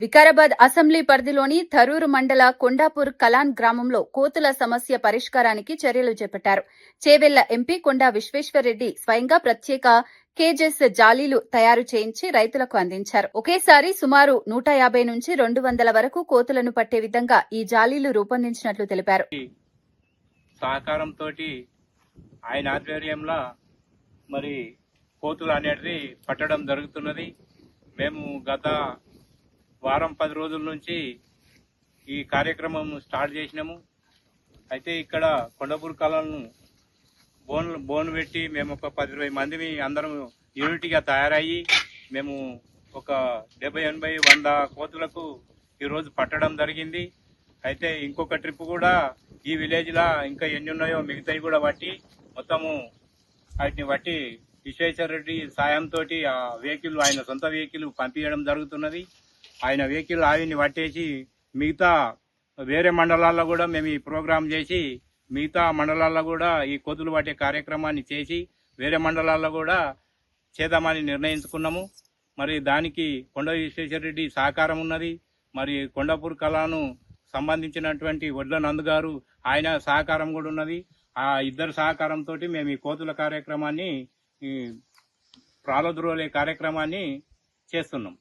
Vikarabad assembly పరిధిలోని థరూరు మండల కొండాపూర్ కలాన్ గ్రామంలో కోతుల సమస్య పరిష్కారానికి చర్యలు చేపట్టారు. చేవెళ్ల ఎంపీ కొండా విశ్వేశ్వర్రెడ్డి స్వయంగా ప్రత్యేక కేజెస్ జాలీలు తయారు చేయించి రైతులకు అందించారు. ఒకేసారి సుమారు 150 నుంచి 200 వరకు కోతులను పట్టే విధంగా ఈ జాలీలు రూపొందించినట్లు తెలిపారు. సహకారంతో ఆయన ఆధ్వర్యంలో మరి కోతులు అనేది పట్టడం జరుగుతున్నది. మేము గత వారం 10 రోజుల నుంచి ఈ కార్యక్రమం స్టార్ట్ చేసినాము. అయితే ఇక్కడ కొండపూర్ కాలను బోన్ పెట్టి మేము ఒక 10-20 మంది అందరం యూనిటీగా తయారయ్యి మేము ఒక 70-80-100 కోతులకు ఈరోజు పట్టడం జరిగింది. అయితే ఇంకొక ట్రిప్ కూడా ఈ విలేజ్లో ఇంకా ఎన్ని ఉన్నాయో మిగతాయి కూడా బట్టి మొత్తము వాటిని బట్టి విశ్వేశ్వరరెడ్డి సాయంతో ఆ వెహికల్ ఆయన సొంత వెహికల్ పంపించడం జరుగుతున్నది. ఆయన వెహికల్ ఆవిని పట్టేసి మిగతా వేరే మండలాల్లో కూడా మేము ఈ ప్రోగ్రాం చేసి మిగతా మండలాల్లో కూడా ఈ కోతులు పట్టే కార్యక్రమాన్ని చేసి వేరే మండలాల్లో కూడా చేద్దామని నిర్ణయించుకున్నాము. మరి దానికి కొండ విశ్వేశ్వరరెడ్డి సహకారం ఉన్నది. మరి కొండాపూర్ కళను సంబంధించినటువంటి వడ్ల నందు గారు ఆయన సహకారం కూడా ఉన్నది. ఆ ఇద్దరు సహకారంతో మేము ఈ కోతుల కార్యక్రమాన్ని ప్రారంభోలే కార్యక్రమాన్ని చేస్తున్నాం.